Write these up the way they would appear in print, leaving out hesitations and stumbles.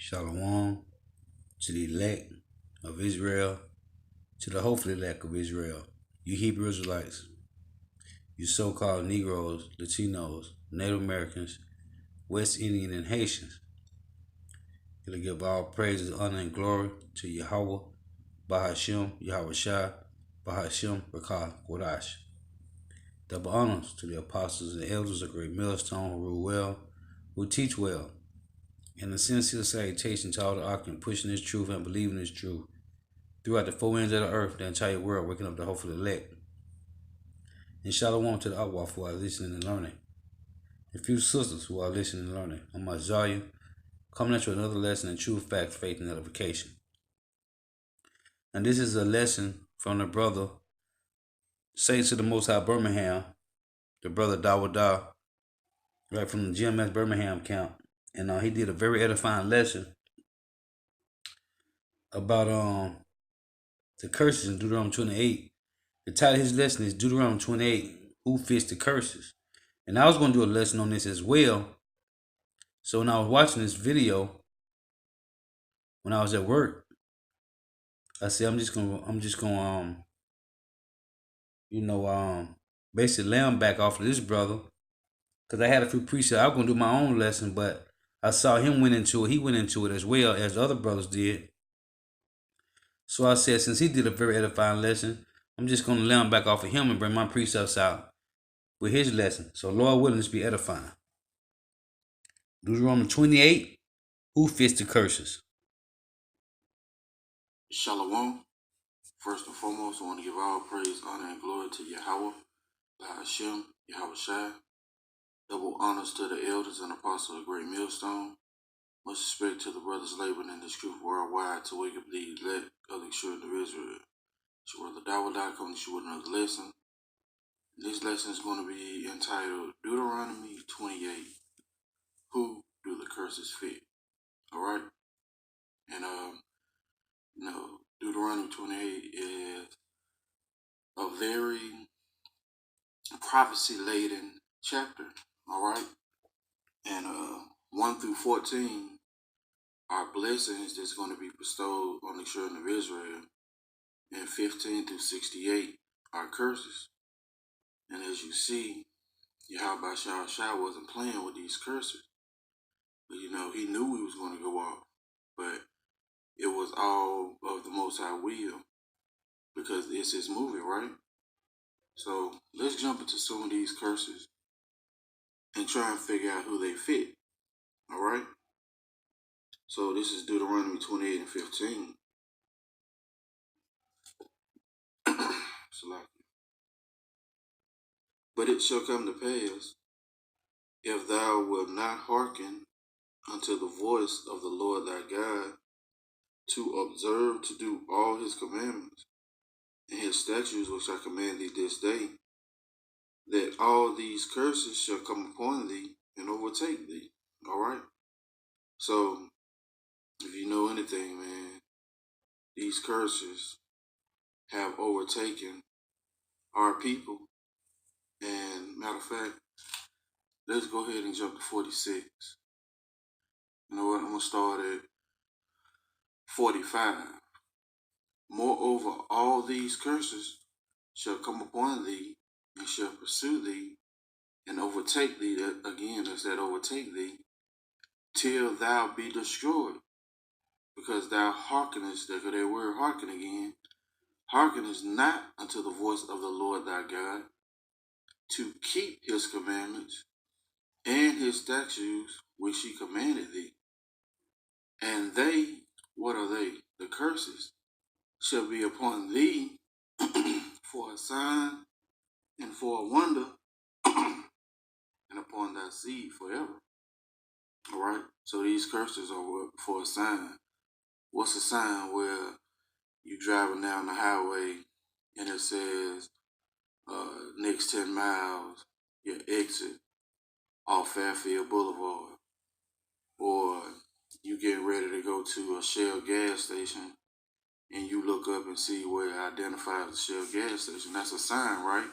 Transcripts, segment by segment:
Shalom to the elect of Israel, to the hopeful elect of Israel. You Hebrew Israelites, you so-called Negroes, Latinos, Native Americans, West Indian, and Haitians. You'll give all praises, honor, and glory to Yahweh, Bahashem, Yahweh Shai, Bahashem, Rakah, Kodash. Double honors to the apostles and elders of Great Millstone who rule well, who teach well, and a sincere salutation to all the occupants pushing this truth and believing this truth throughout the four ends of the earth, the entire world, waking up the hopeful elect. And shalom to the Awaf who are listening and learning. And few sisters who are listening and learning. I'm Isaiah, coming at you with another lesson in true fact, faith, and edification. And this is a lesson from the brother, Saints of the Most High Birmingham, the brother Dawada, right from the GMS Birmingham camp. And he did a very edifying lesson about the curses in Deuteronomy 28. The title of his lesson is Deuteronomy 28, Who Fits the Curses? And I was going to do a lesson on this as well. So when I was watching this video, when I was at work, I said I'm just gonna basically lay him back off of this brother, because I had a few precepts. I was gonna do my own lesson, but I saw him went into it. He went into it as well as the other brothers did. So I said, since he did a very edifying lesson, I'm just gonna lay him back off of him and bring my precepts out with his lesson. So Lord willing, this be edifying. Deuteronomy 28, Who fits the curses? Shalom. First and foremost, I want to give all praise, honor, and glory to Yahweh, Hashem, Yahweh Shai. Double honors to the elders and apostles of Great Millstone. Much respect to the brothers laboring in this truth worldwide to wake up the elect of the children of Israel. It's your brother Dawada coming to you with another lesson. This lesson is going to be entitled Deuteronomy 28. Who do the curses fit? Alright? And Deuteronomy 28 is a very prophecy-laden chapter, all right? And 1 through 14 are blessings that's going to be bestowed on the children of Israel, and 15 through 68 are curses. And as you see, Yahweh Shai wasn't playing with these curses. But he knew he was going to go off, but it was all of the Most High will, because it's his movie, right? So let's jump into some of these curses and try and figure out who they fit. All right? So this is Deuteronomy 28 and 15. But it shall come to pass, if thou wilt not hearken unto the voice of the Lord thy God, to observe to do all his commandments and his statutes which I command thee this day, that all these curses shall come upon thee and overtake thee. All right? So, if you know anything, man, these curses have overtaken our people. And matter of fact, let's go ahead and jump to 46. You know what? I'm going to start at 45. Moreover, all these curses shall come upon thee and shall pursue thee and overtake thee. That, again, that's that overtake thee, till thou be destroyed. Because thou hearkenest, that word hearken again, hearkenest not unto the voice of the Lord thy God, to keep his commandments and his statutes which he commanded thee. And they, what are they? The curses shall be upon thee for a sign and for a wonder, and upon thy seed forever. All right? So these curses are for a sign. What's a sign? Where you driving down the highway and it says, next 10 miles, your exit off Fairfield Boulevard. Or you getting ready to go to a Shell gas station and you look up and see where it identifies the Shell gas station. That's a sign, right?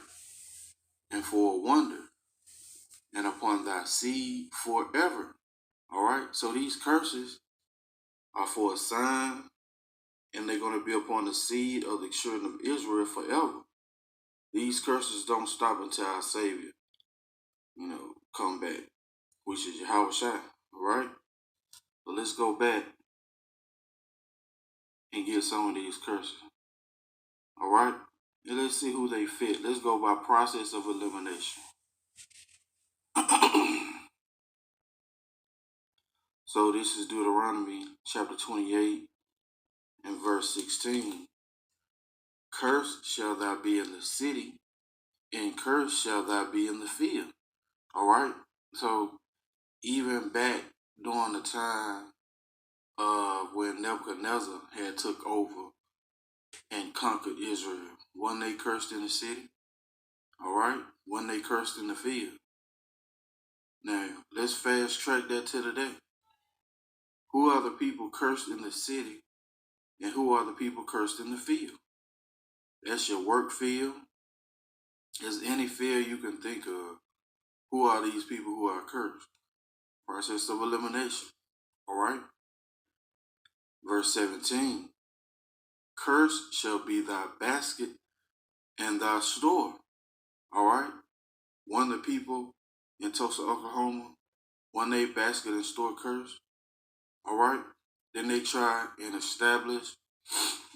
And for a wonder, and upon thy seed forever. All right? So these curses are for a sign, and they're going to be upon the seed of the children of Israel forever. These curses don't stop until our Savior, come back, which is Yahweh Shai. All right? But let's go back and get some of these curses. All right? And let's see who they fit. Let's go by process of elimination. So this is Deuteronomy chapter 28 and verse 16. Cursed shall thou be in the city, and cursed shall thou be in the field. All right? So even back during the time when Nebuchadnezzar had took over and conquered Israel, wasn't they cursed in the city? All right? Wasn't they cursed in the field? Now, let's fast track that to today. Who are the people cursed in the city, and who are the people cursed in the field? That's your work field. There's any field you can think of. Who are these people who are cursed? Process of elimination. All right? Verse 17. Cursed shall be thy basket and thy store. All right? One of the people in Tulsa, Oklahoma, one day basket and store cursed. All right? Then they try and establish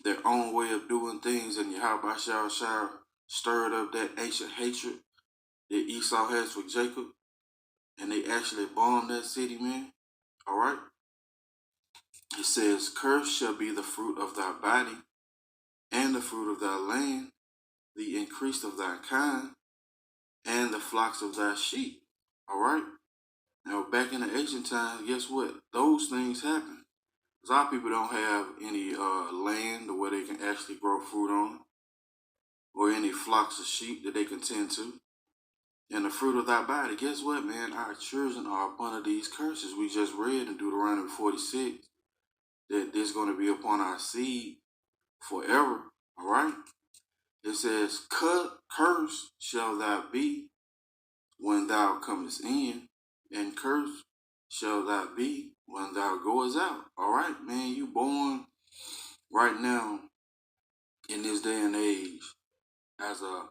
their own way of doing things, and Yahweh Shai stirred up that ancient hatred that Esau has for Jacob, and they actually bombed that city, man. All right? It says, cursed shall be the fruit of thy body, and the fruit of thy land, the increase of thy kind, and the flocks of thy sheep. All right? Now, back in the ancient times, guess what? Those things happen. Because our people don't have any land where they can actually grow fruit on, or any flocks of sheep that they can tend to. And the fruit of thy body, guess what, man? Our children are upon of these curses. We just read in Deuteronomy 46 that this is going to be upon our seed forever. All right? It says, curse shall thou be when thou comest in, and curse shall thou be when thou goest out. All right, man, you born right now in this day and age as a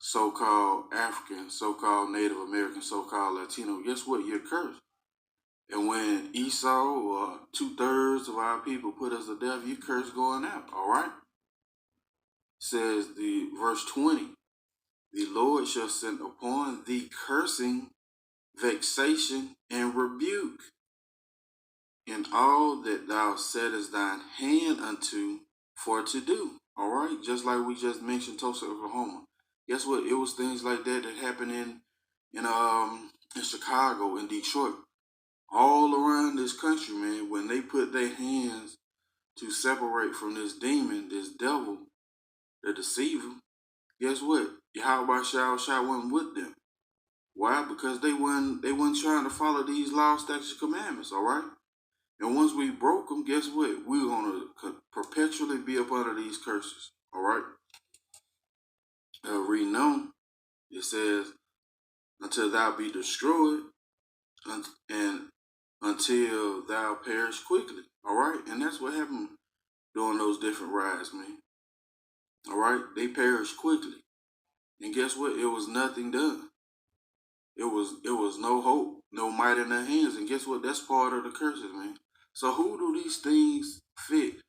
so-called African, so-called Native American, so-called Latino. Guess what? You're cursed. And when Esau or 2/3 of our people put us to death, you curse going out. All right? Says the verse 20, the Lord shall send upon thee cursing, vexation, and rebuke in all that thou settest thine hand unto for to do. All right? Just like we just mentioned Tulsa, Oklahoma. Guess what? It was things like that that happened in Chicago, in Detroit, all around this country, man. When they put their hands to separate from this demon, this devil, the deceiver, guess what? Yahweh Shai wasn't with them. Why? Because they weren't trying to follow these laws, statutes, commandments. All right. And once we broke them, guess what? We're gonna perpetually be up under these curses. All right. Reading on, it says, until thou be destroyed, and until thou perish quickly. All right. And that's what happened during those different rides, man. All right. They perished quickly. And guess what? It was nothing done. It was no hope, no might in their hands. And guess what? That's part of the curses, man. So who do these things fit?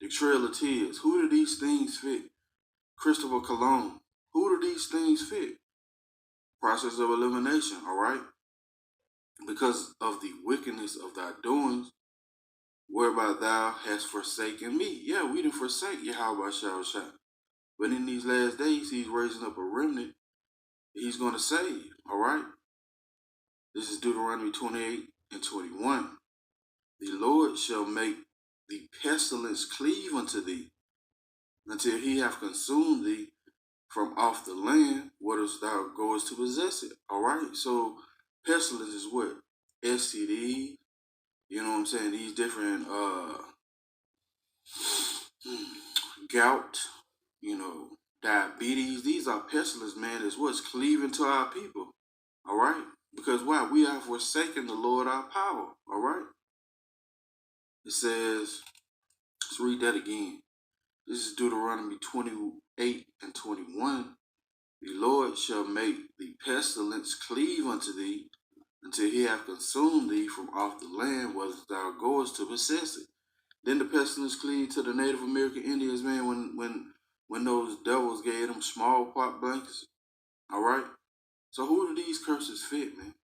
The Trail of Tears. Who do these things fit? Christopher Cologne. Who do these things fit? Process of elimination, all right? Because of the wickedness of thy doings, whereby thou hast forsaken me. Yeah, we didn't forsake Yahweh Shai. But in these last days, he's raising up a remnant he's going to save, all right? This is Deuteronomy 28 and 21. The Lord shall make the pestilence cleave unto thee, until he have consumed thee from off the land, whereas thou goest to possess it. All right? So pestilence is what? STD, you know what I'm saying? These different gout, diabetes. These are pestilence, man. Is what's cleaving to our people. All right? Because why? We have forsaken the Lord our power. All right? It says, let's read that again. This is Deuteronomy 28 and 21. The Lord shall make the pestilence cleave unto thee until he have consumed thee from off the land whether thou goest to possess it. Then the pestilence cleaved to the Native American Indians, man, when those devils gave them smallpox blankets. All right. So who do these curses fit, man?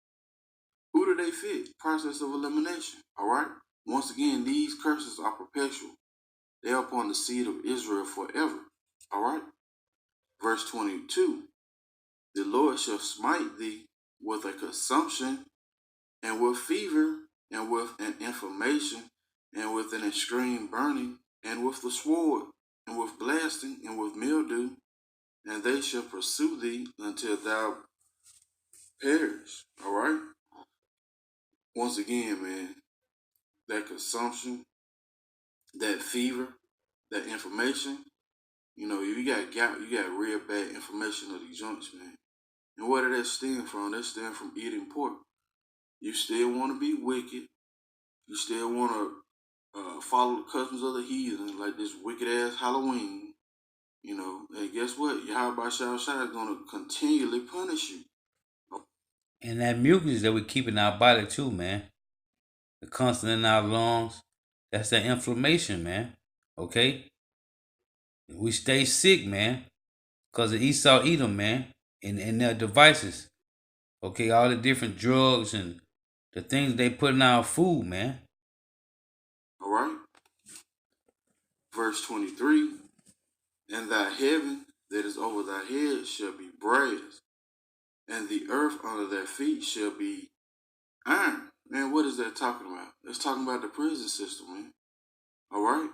Who do they fit? Process of elimination. All right. Once again, these curses are perpetual. They are upon the seed of Israel forever. All right. Verse 22. The Lord shall smite thee with a consumption and with fever and with an inflammation and with an extreme burning and with the sword and with blasting and with mildew, and they shall pursue thee until thou perish. All right. Once again, man, that consumption, that fever, that inflammation. You know, you got gout, you got real bad inflammation of the joints, man. And where did that stem from? That stem from eating pork. You still want to be wicked. You still want to follow the customs of the heathen, like this wicked ass Halloween. You know, and guess what? Yahweh Shai is going to continually punish you. And that mucus that we keep in our body too, man. The constant in our lungs. That's that inflammation, man. Okay? We stay sick, man. Because of Esau Edom, man. And their devices. Okay, all the different drugs and the things they put in our food, man. All right? Verse 23. And thy heaven that is over thy head shall be brass, and the earth under thy feet shall be iron. Man, what is that talking about? That's talking about the prison system, man. All right?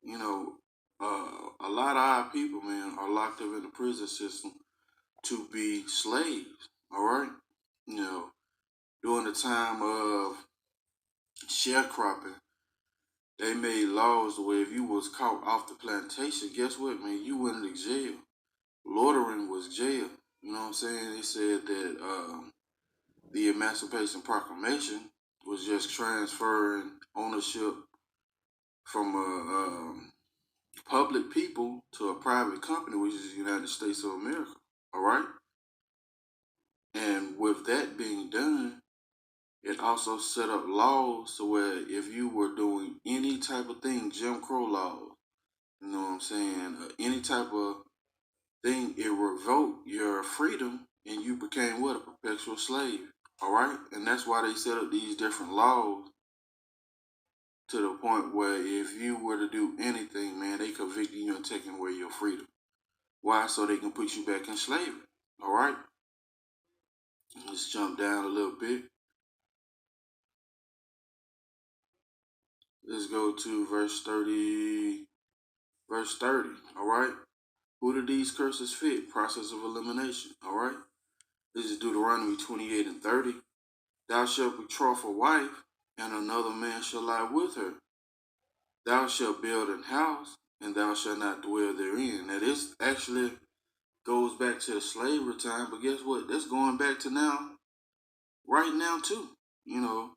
You know, a lot of our people, man, are locked up in the prison system to be slaves. All right? You know, during the time of sharecropping, they made laws where if you was caught off the plantation, guess what, man? You went to jail. Loitering was jail. You know what I'm saying? They said that the Emancipation Proclamation was just transferring ownership from a public people to a private company, which is the United States of America. All right? And with that being done, it also set up laws so where if you were doing any type of thing, Jim Crow laws, you know what I'm saying, any type of thing, it revoked your freedom and you became what? A perpetual slave. All right? And that's why they set up these different laws to the point where if you were to do anything, man, they convict you and taking away your freedom. Why? So they can put you back in slavery. All right? Let's jump down a little bit. Let's go to verse 30. Verse 30. All right? Who do these curses fit? Process of elimination. All right? This is Deuteronomy 28 and 30. Thou shalt betroth a wife, and another man shall lie with her. Thou shalt build an house, and thou shalt not dwell therein. Now, this actually goes back to the slavery time, but guess what? That's going back to now, right now, too. You know,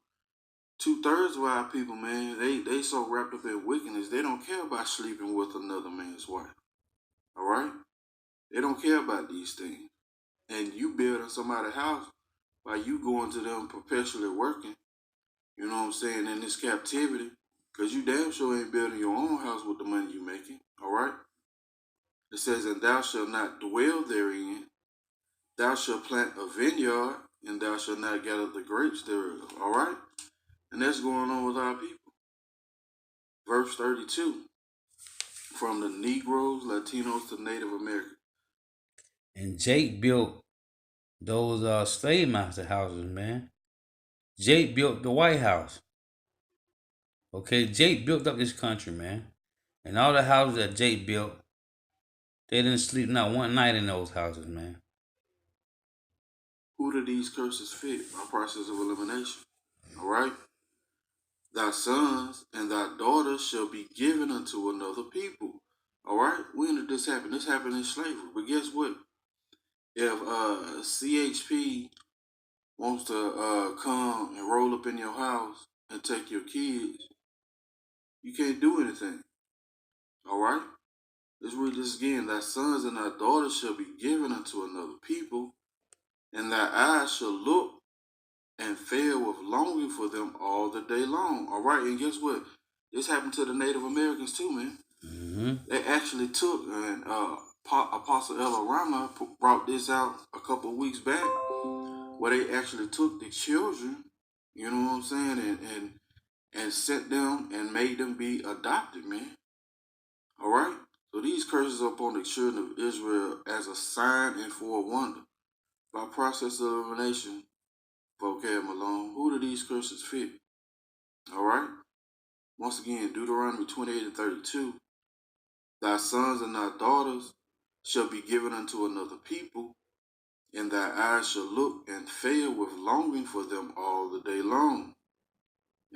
2/3 of our people, man, they so wrapped up in wickedness, they don't care about sleeping with another man's wife. All right? They don't care about these things. And you building somebody's house while you going to them perpetually working, you know what I'm saying, in this captivity, because you damn sure ain't building your own house with the money you making. All right? It says, and thou shalt not dwell therein. Thou shalt plant a vineyard, and thou shalt not gather the grapes thereof. All right? And that's going on with our people. Verse 32. From the Negroes, Latinos to Native Americans. And Jake built those slave master houses, man. Jake built the White House. Okay, Jake built up this country, man. And all the houses that Jake built, they didn't sleep not one night in those houses, man. Who do these curses fit? By process of elimination. All right? Thy sons and thy daughters shall be given unto another people. All right? When did this happen? This happened in slavery. But guess what? If CHP wants to come and roll up in your house and take your kids, can't do anything. All right? Let's read this again. Thy sons and thy daughters shall be given unto another people, and thy eyes shall look and fail with longing for them all the day long. All right, and guess what? This happened to the Native Americans too, man. They actually took, and Apostle Ella Rama brought this out a couple of weeks back, where they actually took the children, you know what I'm saying, and sent them and made them be adopted, man. All right. So these curses are upon the children of Israel as a sign and for a wonder. By process of elimination, vocab Malone, who do these curses fit? All right. Once again, Deuteronomy 28 and 32. Thy sons and thy daughters shall be given unto another people, and thy eyes shall look and fail with longing for them all the day long.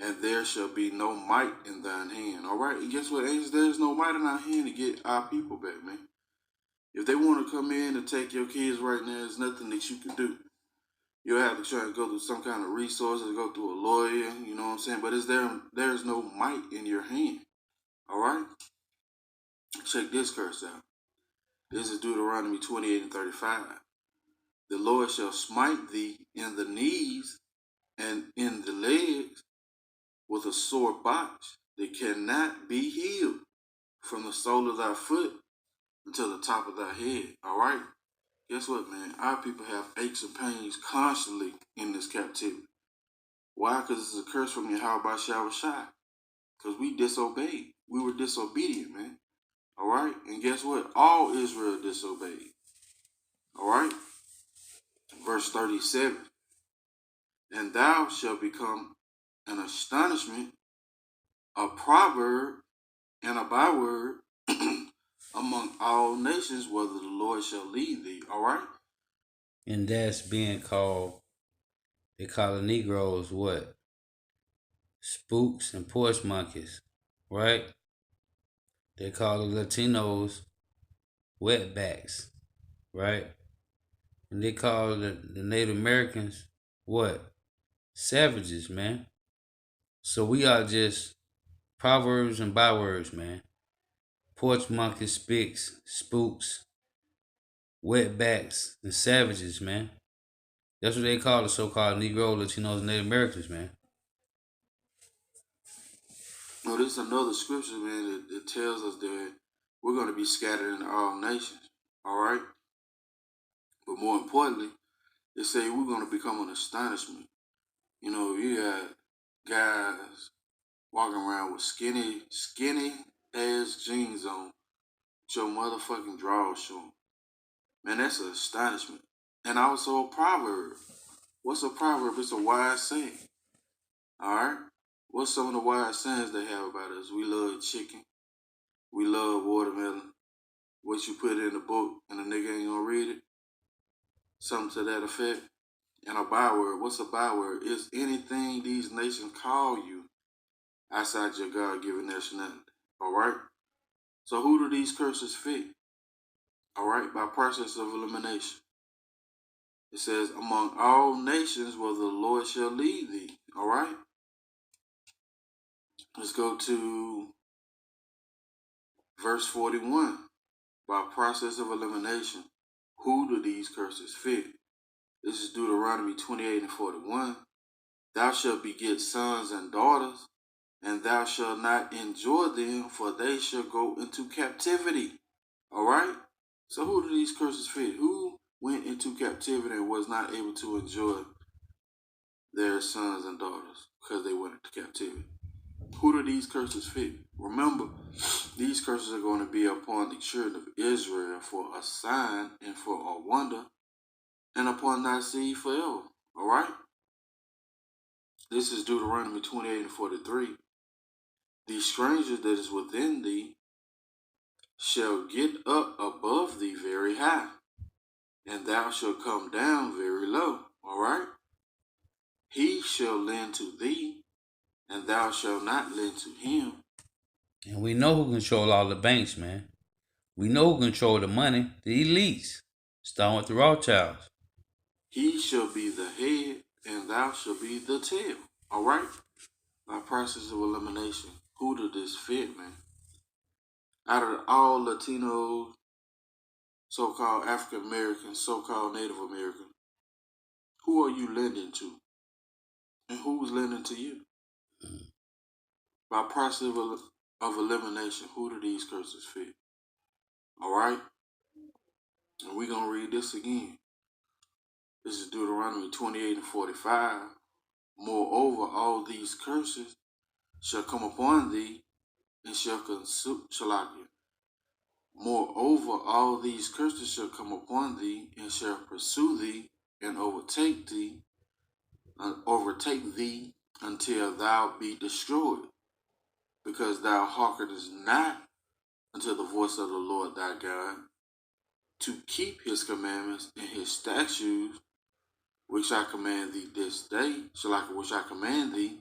And there shall be no might in thine hand. All right. And guess what, angels? There's no might in our hand to get our people back, man. If they want to come in and take your kids right now, there's nothing that you can do. You'll have to try to go through some kind of resources, go through a lawyer, you know what I'm saying? But there's no might in your hand. All right? Check this curse out. This is Deuteronomy 28 and 35. The Lord shall smite thee in the knees and in the legs with a sore box that cannot be healed from the sole of thy foot until the top of thy head. All right? Guess what, man? Our people have aches and pains constantly in this captivity. Why? Because it's a curse from Yahweh Shai. Because we disobeyed. We were disobedient, man. All right? And guess what? All Israel disobeyed. All right? Verse 37. And thou shalt become an astonishment, a proverb, and a byword among all nations, whether the Lord shall lead thee. All right? And that's being called, they call the Negroes what? Spooks and porch monkeys, right? They call the Latinos wetbacks, right? And they call the Native Americans what? Savages, man. So we are just proverbs and bywords, man. Porch monkeys, spooks, wetbacks, and savages, man. That's what they call the so-called Negro, Latinos, and Native Americans, man. No, this is another scripture, man, that tells us that we're going to be scattered in all nations. All right? But more importantly, they say we're going to become an astonishment. You know, you got guys walking around with skinny ass jeans on, with your motherfucking drawers showing. Man, that's an astonishment. And also a proverb. What's a proverb? It's a wise saying. All right? What's some of the wise sayings they have about us? We love chicken. We love watermelon. What you put in the book and the nigga ain't gonna read it. Something to that effect. And a byword. What's a byword? It's anything these nations call you outside your God-given nationality. All right? So who do these curses fit? All right? By process of elimination. It says, among all nations where the Lord shall lead thee. All right? Let's go to verse 41. By process of elimination, who do these curses fit? This is Deuteronomy 28 and 41. Thou shalt beget sons and daughters, and thou shalt not enjoy them, for they shall go into captivity. All right? So who do these curses fit? Who went into captivity and was not able to enjoy their sons and daughters because they went into captivity? Who do these curses fit? Remember, these curses are going to be upon the children of Israel for a sign and for a wonder, and upon thy seed forever. All right? This is Deuteronomy 28 and 43. The stranger that is within thee shall get up above thee very high, and thou shalt come down very low. All right? He shall lend to thee, and thou shalt not lend to him. And we know who control all the banks, man. We know who control the money, the elites. Starting with the Rothschilds. He shall be the head, and thou shalt be the tail. All right? By process of elimination. who did this fit, man? Out of all Latinos, so-called African Americans, so-called Native Americans, who are you lending to? And who's lending to you? By process of elimination, who do these curses fit? All right? And we're going to read this again. This is Deuteronomy 28 and 45. Moreover, all these curses shall come upon thee and shall consume. Moreover, all these curses shall come upon thee and shall pursue thee and overtake thee until thou be destroyed, because thou hearkenest not unto the voice of the Lord thy God, to keep his commandments and his statutes, which I command thee this day, which I command thee,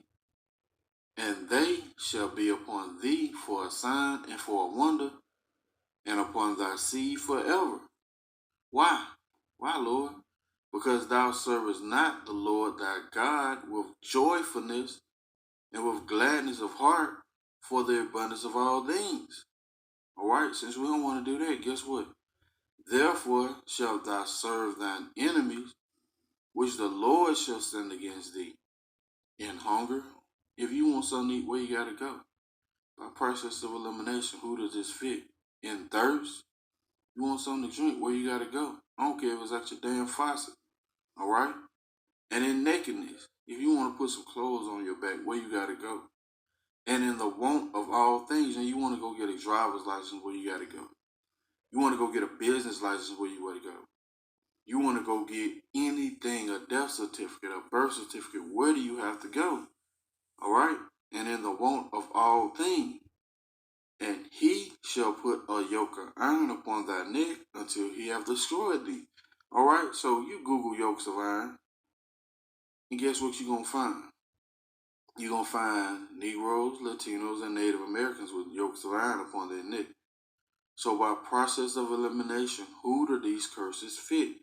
and they shall be upon thee for a sign and for a wonder, and upon thy seed forever. Why? Why, Lord? Because thou servest not the Lord thy God with joyfulness and with gladness of heart for the abundance of all things. All right, since we don't want to do that, guess what? Therefore shalt thou serve thine enemies, which the Lord shall send against thee. In hunger, if you want something to eat, where you gotta go? By process of elimination, who does this fit? In thirst, you want something to drink, where you gotta go? I don't care if it's at your damn faucet. All right? And in nakedness, if you want to put some clothes on your back, where you gotta go? And in the want of all things, and you want to go get a driver's license, where you gotta go? You want to go get a business license, where you gotta go? You want to go get anything, a death certificate, a birth certificate, where do you have to go? All right? And in the want of all things. And he shall put a yoke of iron upon thy neck until he have destroyed thee. All right? So you Google yokes of iron, and guess what you're going to find? You're going to find Negroes, Latinos, and Native Americans with yokes of iron upon their neck. So by process of elimination, who do these curses fit?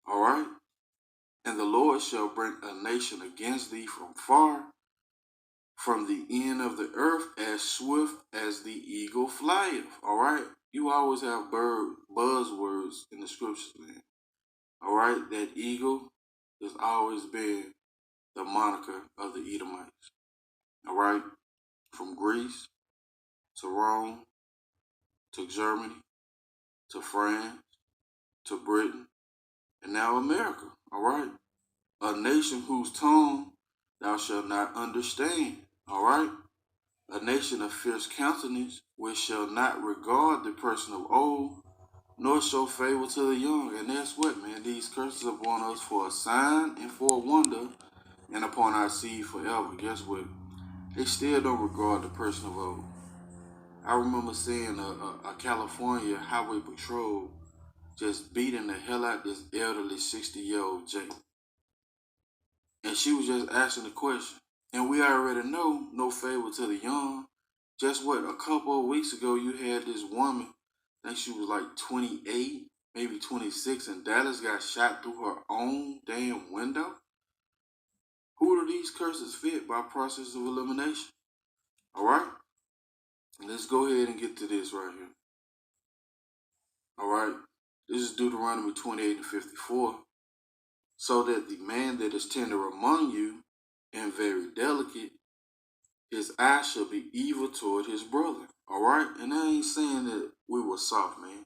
All right? And the Lord shall bring a nation against thee from far, from the end of the earth, as swift as the eagle flieth. All right? You always have buzzwords in the scriptures, man. All right? That eagle has always been the moniker of the Edomites. All right? From Greece to Rome to Germany to France to Britain and now America. All right? A nation whose tongue thou shalt not understand. All right? A nation of fierce countenance, which shall not regard the person of old, nor show favor to the young. And that's what, man. These curses are upon us for a sign and for a wonder, and upon our seed forever. Guess what? They still don't regard the person of old. I remember seeing a California highway patrol just beating the hell out this elderly 60-year-old Jay. And she was just asking the question. And we already know no favor to the young. Just what, a couple of weeks ago, you had this woman, I think she was like 28, maybe 26, in Dallas, got shot through her own damn window. Who do these curses fit by process of elimination? All right? Let's go ahead and get to this right here. All right? This is Deuteronomy 28 and 54. So that the man that is tender among you and very delicate, his eye shall be evil toward his brother. All right? And I ain't saying that we were soft, man.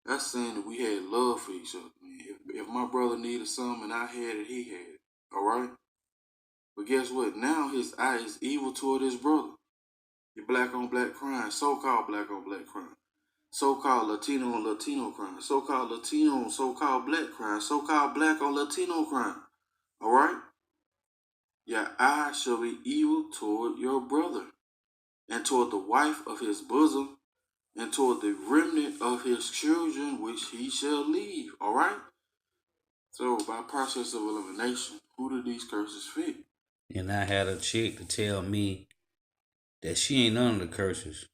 That's saying that we had love for each other, man. If my brother needed something and I had it, he had it. All right? But guess what? Now his eye is evil toward his brother. The black on black crime, so-called black on black crime, so-called Latino on Latino crime, so-called Latino on so-called black crime, so-called black on Latino crime. All right? Your eye shall be evil toward your brother, and toward the wife of his bosom, and toward the remnant of his children which he shall leave. All right? So by process of elimination, who do these curses fit? And I had a chick to tell me that she ain't under the curses.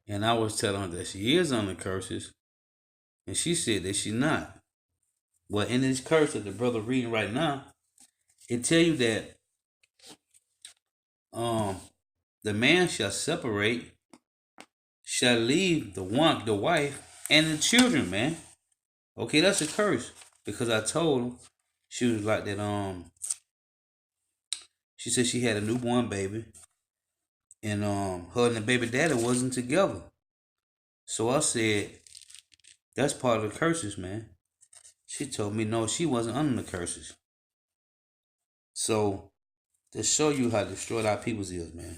And I was telling her that she is under curses. And she said that she not. Well, in this curse that the brother reading right now, it tell you that um The man shall separate, shall leave the wife, and the children, man. Okay, that's a curse. Because I told him, she was like that, she said she had a newborn baby, and her and the baby daddy wasn't together. So I said, that's part of the curses, man. She told me no, she wasn't under the curses. So to show you how destroyed our peoples is, man.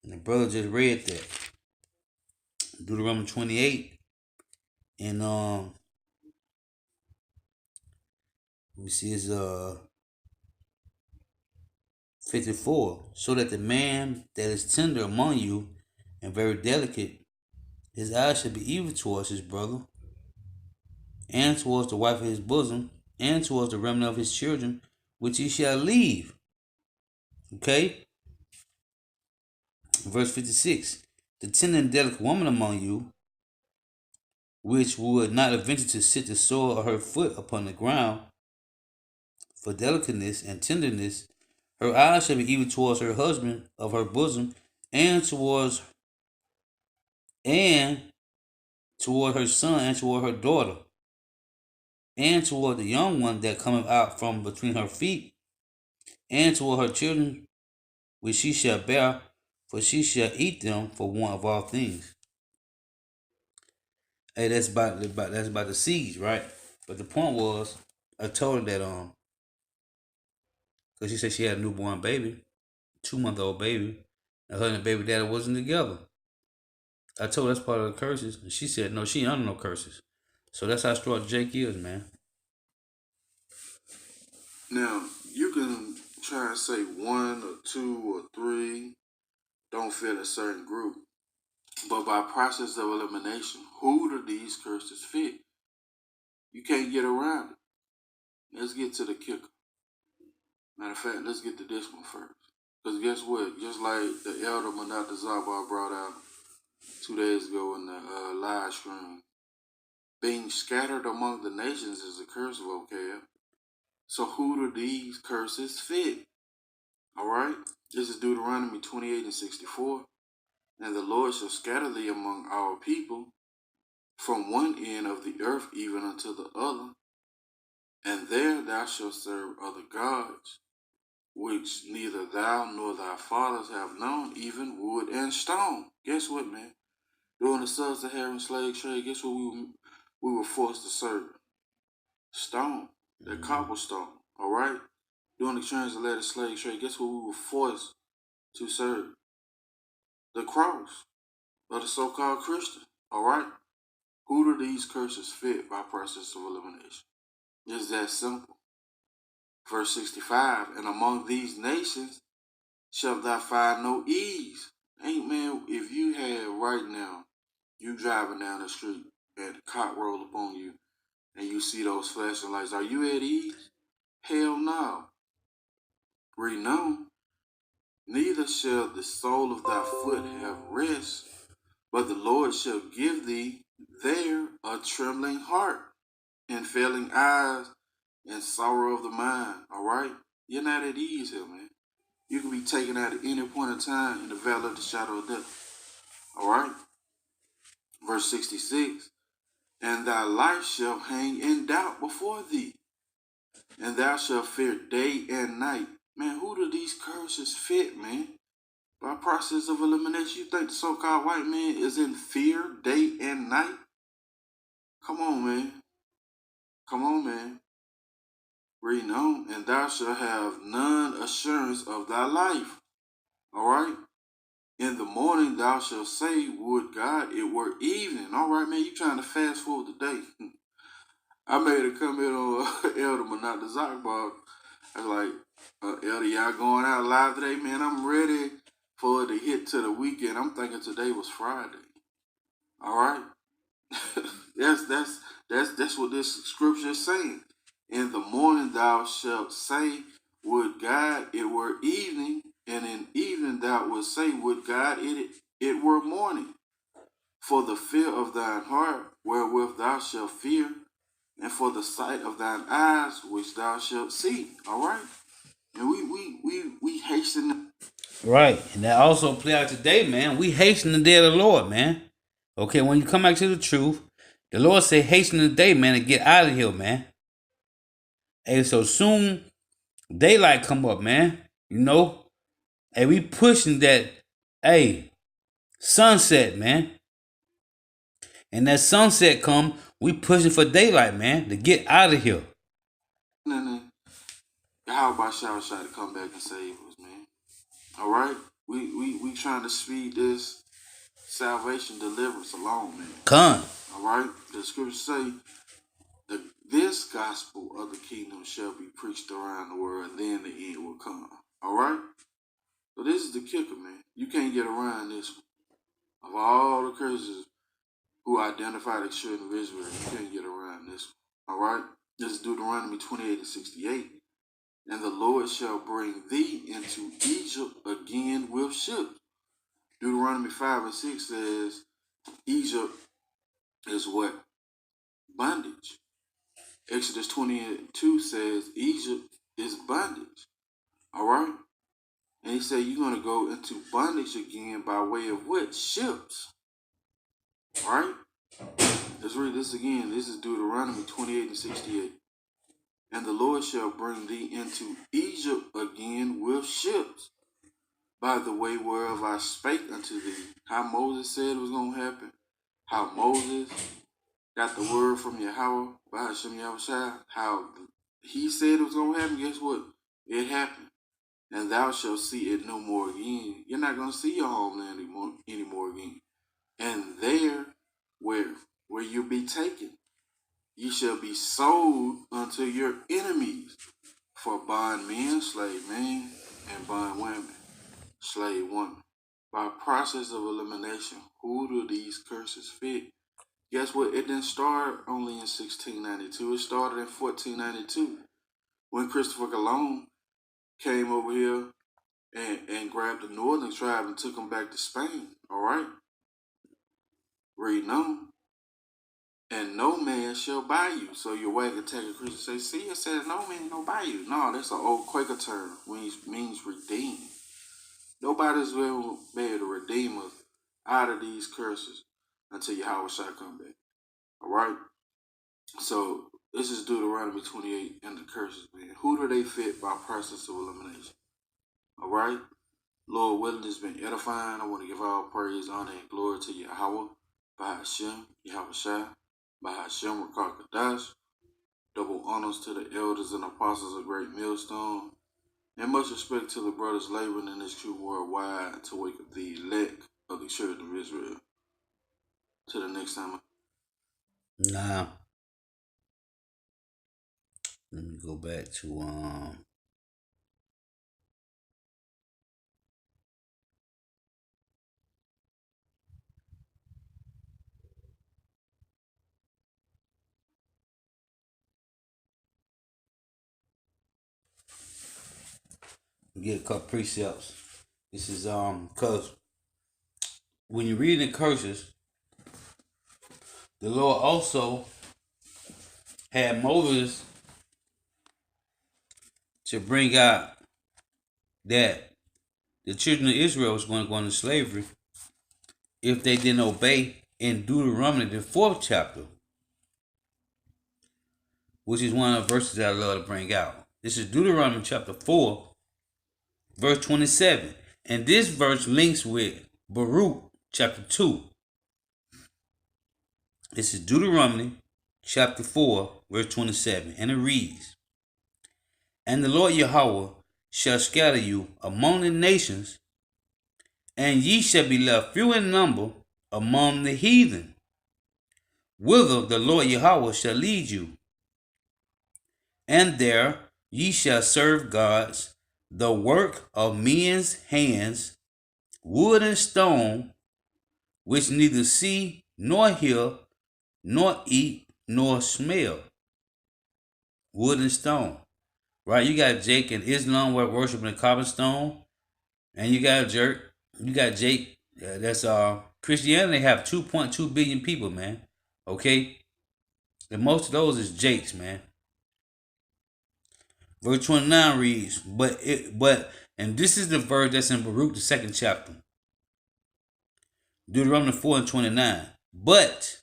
And the brother just read that. Deuteronomy 28 and let me see, it's 54. So that the man that is tender among you and very delicate, his eyes should be evil towards his brother, and towards the wife of his bosom, and towards the remnant of his children, which he shall leave. Okay? Verse 56. The tender and delicate woman among you, which would not venture to sit the sole of her foot upon the ground for delicateness and tenderness, her eyes shall be even towards her husband of her bosom, and and toward her son, and toward her daughter, and toward the young one that cometh out from between her feet, and toward her children which she shall bear, for she shall eat them for want of all things. Hey, that's about the seeds, right? But the point was, I told her that because she said she had a newborn baby, 2 month old baby, and her and the baby daddy wasn't together. I told her that's part of the curses, and she said no, she ain't under no curses. So that's how strong Jake is, man. Now, you can try and say one or two or three don't fit a certain group, but by process of elimination, who do these curses fit? You can't get around it. Let's get to the kicker. Matter of fact, let's get to this one first. Because guess what? Just like the elder Manata Zaba brought out 2 days ago in the live stream, being scattered among the nations is a curse vocab. So who do these curses fit? All right? This is Deuteronomy 28 and 64. And the Lord shall scatter thee among our people from one end of the earth even unto the other. And there thou shalt serve other gods, which neither thou nor thy fathers have known, even wood and stone. Guess what, man? During the sub-Saharan slave trade, guess what we were forced to serve? Stone, that cobblestone, all right? During the transatlantic slave trade, guess what we were forced to serve? The cross of the so-called Christian, all right? Who do these curses fit by process of elimination? It's that simple. Verse 65, and among these nations shalt thou find no ease. Ain't man, if you had right now, you driving down the street and the cop roll up on you and you see those flashing lights, are you at ease? Hell no. Read on. Neither shall the sole of thy foot have rest, but the Lord shall give thee there a trembling heart and failing eyes and sorrow of the mind. All right? You're not at ease here, man. You can be taken out at any point in time in the valley of the shadow of death. All right? Verse 66, and thy life shall hang in doubt before thee, and thou shalt fear day and night. Man, who do these curses fit, man? By process of elimination, you think the so-called white man is in fear day and night? Come on, man. Come on, man. Reading on, and thou shalt have none assurance of thy life. All right? In the morning thou shalt say, would God it were evening. All right, man, you trying to fast forward the day. I made a comment on Elder Manat the Zakbar. I was like, Elder, y'all going out live today, man? I'm ready for it to hit to the weekend. I'm thinking today was Friday. All right? that's what this scripture is saying. In the morning thou shalt say, would God it were evening, and in evening thou wilt say, would God it were morning. For the fear of thine heart wherewith thou shalt fear, and for the sight of thine eyes which thou shalt see. All right? And we hasten. Right. And that also play out today, man. We hasten the day of the Lord, man. Okay, when you come back to the truth, the Lord say hasten the day, man, and get out of here, man. Hey, so soon daylight come up, man. You know? Hey, we pushing that, hey, sunset, man. And that sunset come, we pushing for daylight, man, to get out of here. And then how about Shower Shot to come back and save us, man? All right, we trying to speed this salvation deliverance along, man. Come. All right, the scriptures say that this gospel of the kingdom shall be preached around the world, then the end will come. All right, so this is the kicker, man. You can't get around this one. Of all the curses who identify the children of Israel, you can't get around this one. All right, this is Deuteronomy 28:68. And the Lord shall bring thee into Egypt again with ships. Deuteronomy 5:6 says Egypt is what? Bondage. Exodus 22 says Egypt is bondage. All right? And he said you're going to go into bondage again by way of what? Ships. All right? Let's read this again. This is Deuteronomy 28:68. And the Lord shall bring thee into Egypt again with ships, by the way whereof I spake unto thee. How Moses said it was going to happen. How Moses got the word from Yahweh, by Hashem Yahushua. How he said it was going to happen. Guess what? It happened. And thou shalt see it no more again. You're not going to see your homeland anymore again. And there, where you'll be taken, ye shall be sold unto your enemies for bondmen, slave men, and bondwomen, slave women. By process of elimination, who do these curses fit? Guess what? It didn't start only in 1692. It started in 1492 when Christopher Colon came over here and grabbed the northern tribe and took them back to Spain. All right? Read on. And no man shall buy you. So your wagon taker Christian say, see, it says no man no buy you. No, that's an old Quaker term, which means redeem. Nobody's will be able to redeem us out of these curses until Yahweh shall come back. All right? So this is Deuteronomy 28 and the curses, man. Who do they fit by process of elimination? All right? Lord willing, it's been edifying. I want to give all praise, honor, and glory to Yahweh, by Hashem, Yahweh Shai, by Hashem, Rakar Kadash. Double honors to the elders and apostles of Great Millstone. And much respect to the brothers laboring in this truth worldwide to wake up the elect of the children of Israel. Till the next time. Nah. Let me go back to get a couple precepts. This is because when you read the curses, the Lord also had Moses to bring out that the children of Israel was going to go into slavery if they didn't obey in Deuteronomy, the 4th chapter, which is one of the verses that I love to bring out. This is Deuteronomy chapter 4, verse 27. And this verse links with Baruch chapter 2. This is Deuteronomy chapter 4, verse 27. And it reads, and the Lord Yahweh shall scatter you among the nations, and ye shall be left few in number among the heathen, whither the Lord Yahweh shall lead you. And there ye shall serve gods, the work of men's hands, wood and stone, which neither see, nor hear, nor eat, nor smell. Wood and stone. Right? You got Jake and Islam worshiping the carbon stone. And you got Jake. That's Christianity have 2.2 billion people, man. Okay? And most of those is Jakes, man. Verse 29 reads, but And this is the verse that's in Baruch, the second chapter. Deuteronomy 4 and 29. But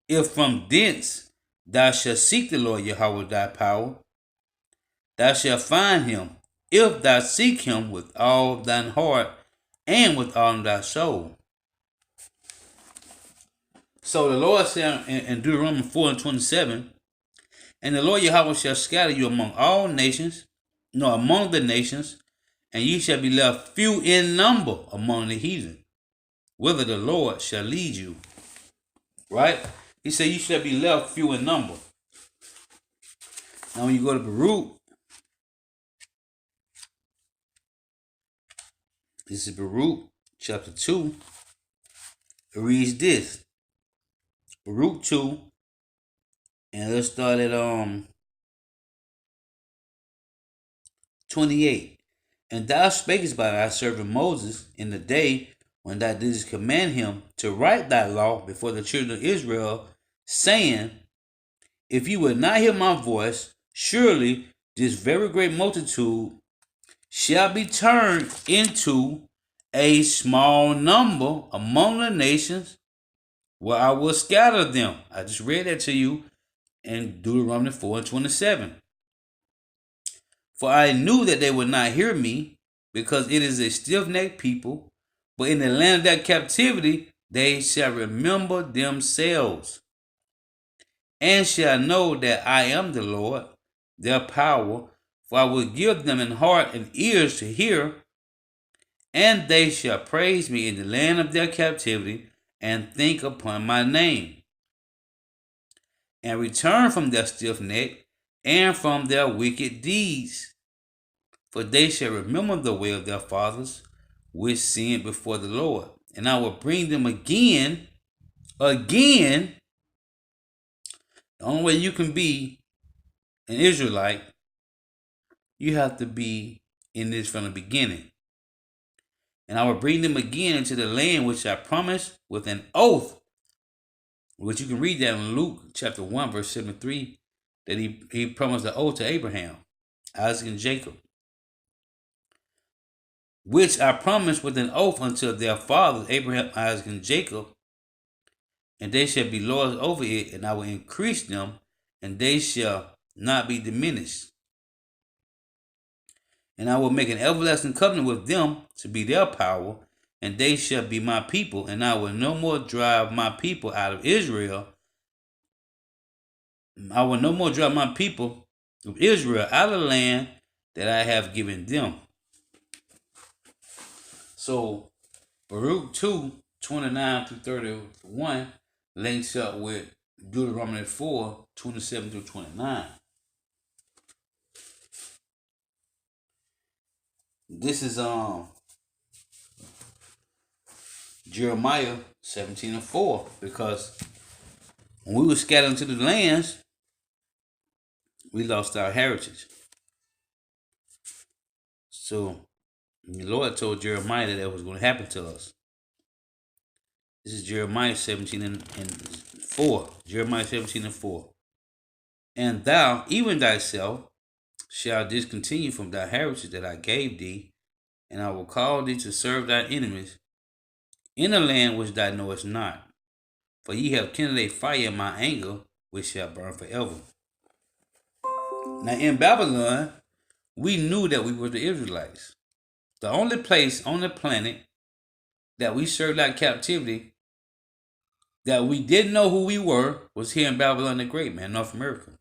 if from thence thou shalt seek the Lord Yahweh thy power, thou shalt find him, if thou seek him with all thine heart and with all thy soul. So the Lord said in Deuteronomy 4 and 27, and the Lord Yahweh shall scatter you among all nations, among the nations, and ye shall be left few in number among the heathen, whither the Lord shall lead you. Right? He said you shall be left few in number. Now when you go to Baruch, this is Baruch chapter 2, it reads this. Baruch 2, and let's start at 28. And thou spakest by thy servant Moses in the day when thou didst command him to write thy law before the children of Israel, saying, if you will not hear my voice, surely this very great multitude shall be turned into a small number among the nations, where I will scatter them. I just read that to you in Deuteronomy 4 and 27. For I knew that they would not hear me, because it is a stiff-necked people, but in the land of their captivity they shall remember themselves, and shall know that I am the Lord, their power, for I will give them an heart and ears to hear, and they shall praise me in the land of their captivity, and think upon my name, and return from their stiff neck, and from their wicked deeds. For they shall remember the way of their fathers, which sinned before the Lord. And I will bring them again. The only way you can be an Israelite, you have to be in this from the beginning. And I will bring them again into the land which I promised with an oath, which you can read that in Luke chapter 1, verse 73, that he promised an oath to Abraham, Isaac, and Jacob, which I promised with an oath unto their fathers, Abraham, Isaac, and Jacob, and they shall be lords over it, and I will increase them, and they shall not be diminished. And I will make an everlasting covenant with them to be their power, and they shall be my people, and I will no more drive my people out of Israel. I will no more drive my people of Israel out of the land that I have given them. So Baruch 2, 29 through 31 links up with Deuteronomy 4, 27 through 29. This is Jeremiah 17 and 4, because when we were scattered into the lands, we lost our heritage. So the Lord told Jeremiah that was going to happen to us. This is Jeremiah 17 and 4. Jeremiah 17 and 4. And thou, even thyself, shalt discontinue from thy heritage that I gave thee, and I will call thee to serve thy enemies in a land which thou knowest not. For ye have kindled a fire in my anger, which shall burn forever. Now in Babylon, we knew that we were the Israelites. The only place on the planet that we served out captivity that we didn't know who we were was here in Babylon the Great, man, North America.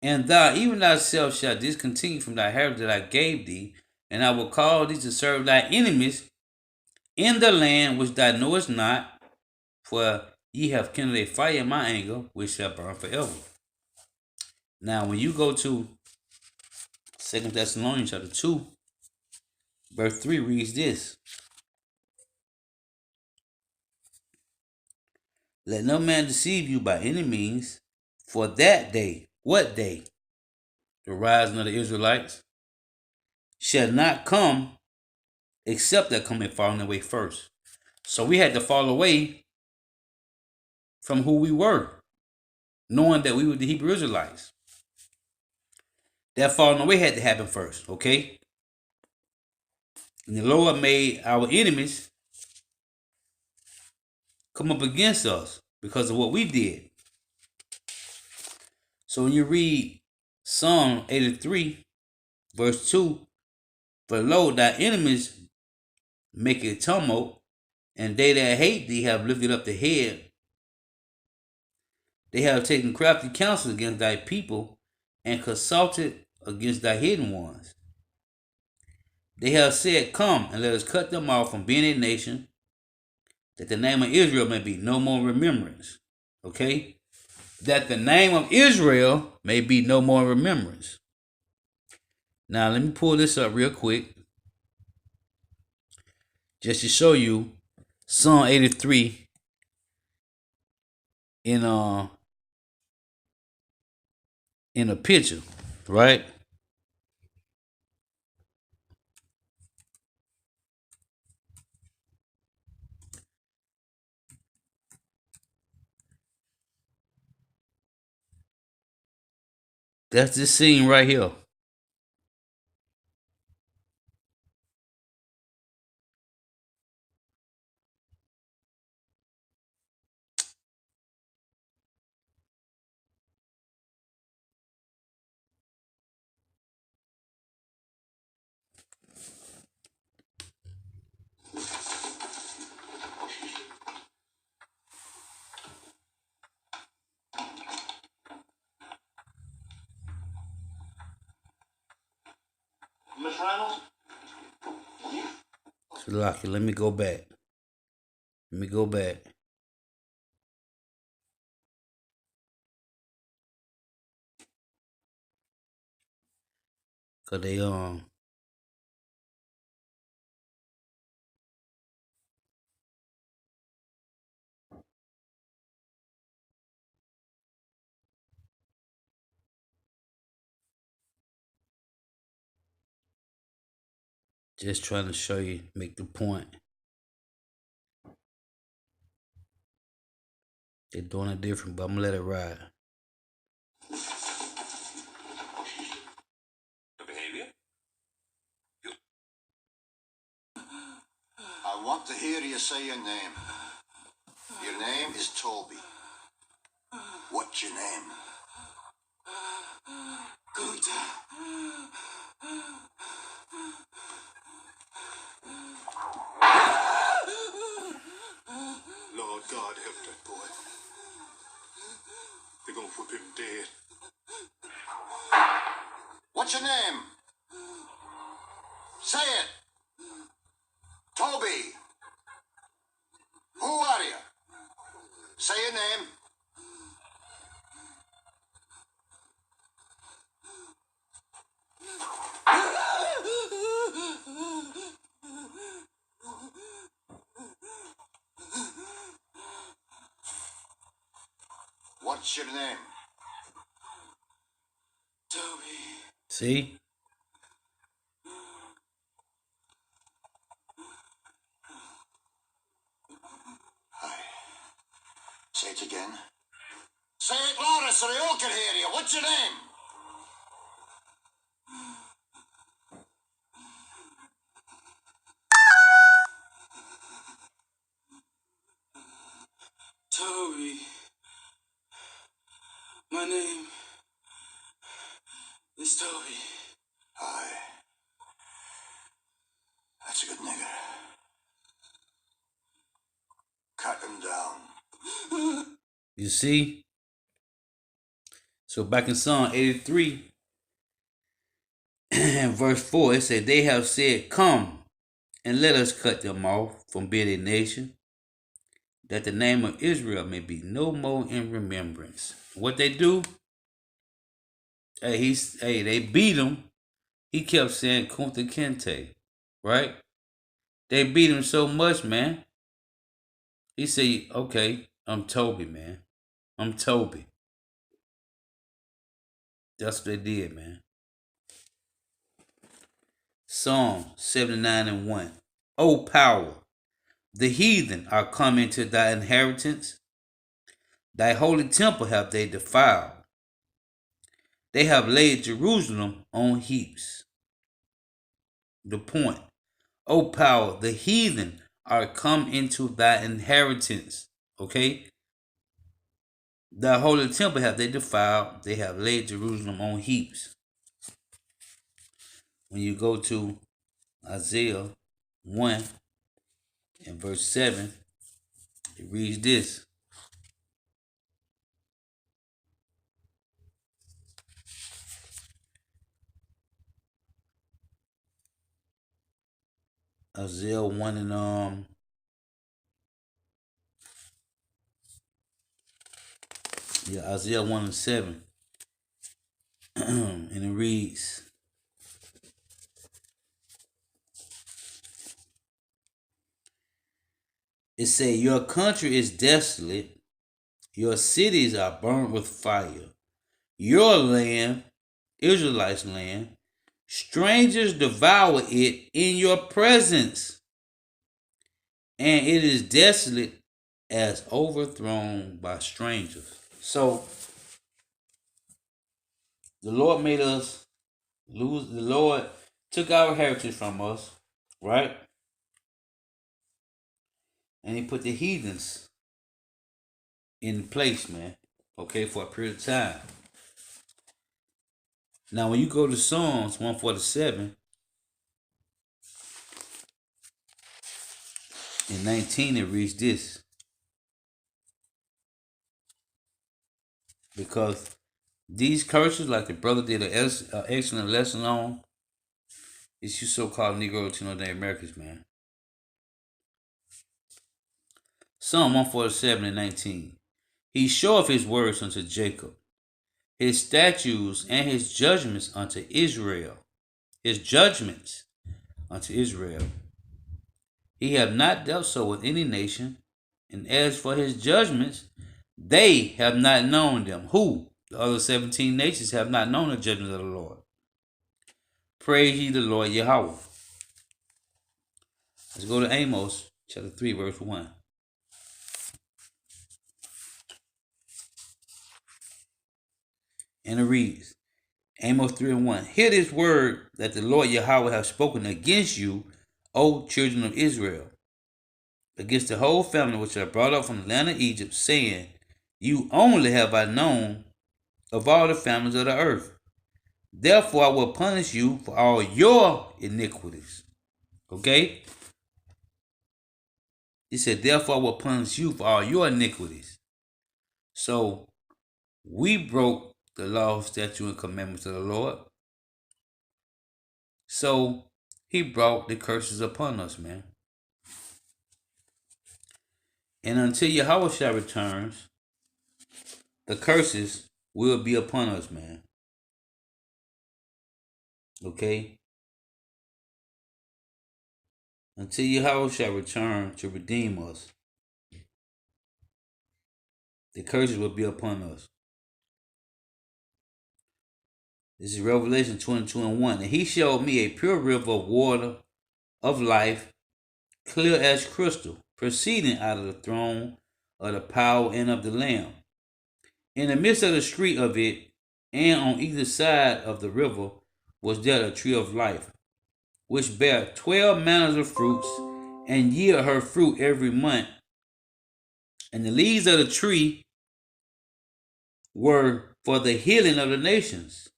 And thou, even thyself, shalt discontinue from thy heritage that I gave thee, and I will call thee to serve thy enemies in the land which thou knowest not, for ye have kindled a fire in my anger, which shall burn forever. Now, when you go to 2 Thessalonians chapter 2, verse 3 reads this. Let no man deceive you by any means, for that day, what day? The rising of the Israelites shall not come, except that come and falling away first. So we had to fall away from who we were, knowing that we were the Hebrew Israelites. That falling away had to happen first, okay? And the Lord made our enemies come up against us because of what we did. So when you read Psalm 83, verse 2, for lo, thy enemies make a tumult, and they that hate thee have lifted up the head. They have taken crafty counsel against thy people, and consulted against thy hidden ones. They have said, come, and let us cut them off from being a nation, that the name of Israel may be no more remembrance. Okay? That the name of Israel may be no more remembrance. Now, let me pull this up real quick, just to show you Psalm 83 in a picture, right? That's this scene right here. Miss Reynolds? So, Lucky, let me go back. Let me go back. Cause they just trying to show you, make the point. They're doing it different, but I'm gonna let it ride. The behavior? I want to hear you say your name. Your name is Toby. What's your name? Gunther. Lord God help that boy. They're gonna whip him dead. What's your name? Say it. Toby. Who are you? Say your name. What's your name? Toby. See? Hi. Say it again. Say it louder so they all can hear you. What's your name? Toby. My name is Toby. Hi. That's a good nigger. Cut him down. You see? So back in Psalm 83 and verse 4, it said, they have said, come and let us cut them off from being a nation, that the name of Israel may be no more in remembrance. What they do? They beat him. He kept saying Kunta Kinte, right? They beat him so much, man. He said, okay, I'm Toby, man. I'm Toby. That's what they did, man. Psalm 79 and 1. O power, the heathen are come into thy inheritance. Thy holy temple have they defiled. They have laid Jerusalem on heaps. The point. O power, the heathen are come into thy inheritance. Okay? The holy temple have they defiled. They have laid Jerusalem on heaps. When you go to Isaiah 1 and verse 7, it reads this. Isaiah 1 and Isaiah 1 and 7. And it reads, it say, your country is desolate, your cities are burned with fire. Your land, Israelites' land, strangers devour it in your presence, and it is desolate as overthrown by strangers. So the Lord made us lose. The Lord took our heritage from us, right? And he put the heathens in place, man. Okay, for a period of time. Now, when you go to Psalms 147 and 19, it reads this. Because these curses, like the brother did an excellent lesson on, it's you so-called Negro Latino Day Americans, man. Psalm 147 and 19. He showeth his words unto Jacob, his statutes and his judgments unto Israel. His judgments unto Israel. He have not dealt so with any nation, and as for his judgments, they have not known them. Who? The other 17 nations have not known the judgments of the Lord. Praise ye the Lord Yahweh. Let's go to Amos chapter 3, verse 1. And it reads, Amos 3 and 1. Hear this word that the Lord Yahweh hath spoken against you, O children of Israel, against the whole family which are brought up from the land of Egypt, saying, you only have I known of all the families of the earth. Therefore I will punish you for all your iniquities. Okay? He said, therefore I will punish you for all your iniquities. So we broke the law, statute, and commandments of the Lord. So he brought the curses upon us, man. And until Yahweh returns, the curses will be upon us, man. Okay? Until Yahweh shall return to redeem us, the curses will be upon us. This is Revelation 22 and 1. And he showed me a pure river of water of life, clear as crystal, proceeding out of the throne of the power and of the Lamb. In the midst of the street of it, and on either side of the river, was there a tree of life, which bare 12 manners of fruits, and yield her fruit every month. And the leaves of the tree were for the healing of the nations.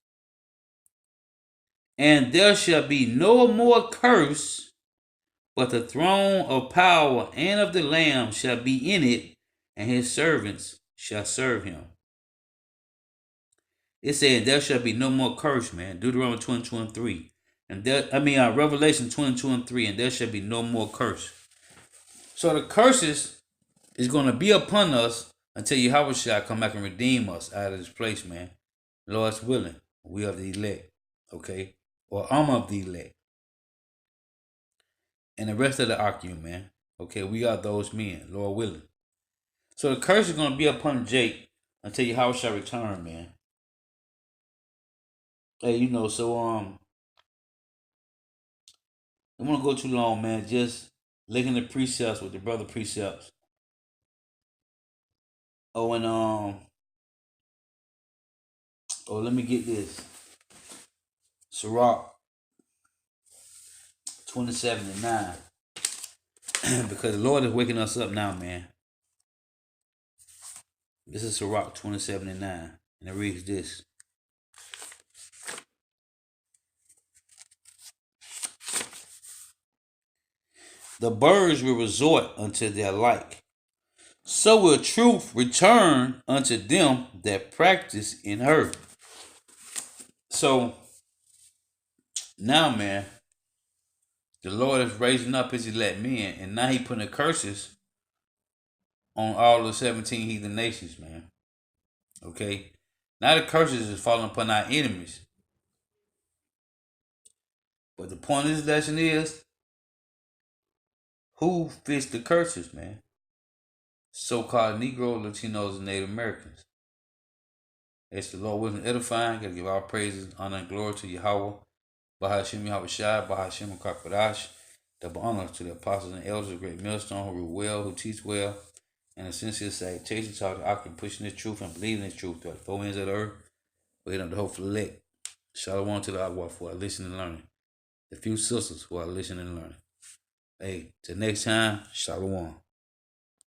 And there shall be no more curse, but the throne of power and of the Lamb shall be in it, and his servants shall serve him. It said, there shall be no more curse, man. Deuteronomy 22 and 3. Revelation 22 and 3, and there shall be no more curse. So the curses is going to be upon us until Yahweh shall come back and redeem us out of this place, man. Lord's willing. We are the elect. Okay? Or I'm of the elect. And the rest of the argument, man. Okay, we are those men, Lord willing. So the curse is going to be upon Jake until Yahweh shall return, man. Hey, so I don't want to go too long, man. Just linking the precepts with the brother precepts. Oh, and Oh, let me get this. Sirach 27 and 9. Because the Lord is waking us up now, man. This is Sirach 27 and 9. And it reads this. The birds will resort unto their like. So will truth return unto them that practice in her. So now, man, the Lord is raising up his elect men, and now he putting the curses on all the 17 heathen nations, man. Okay? Now the curses is falling upon our enemies. But the point of this lesson is, who fits the curses, man? So-called Negro, Latinos, and Native Americans. It's the Lord wisdom edifying. Gotta give all praises, honor, and glory to Yahweh. Bahashim Yahweh Shai, Bahashim Kakadash. Double honor to the apostles and elders of Great Millstone who rule well, who teach well, and a sincere salutation to all the out pushing the truth and believing the truth throughout the four ends of the earth. Waiting on the hopeful elect. Shalom to the Agua who are listening and learning. The few sisters who are listening and learning. Hey, till next time, Shalom.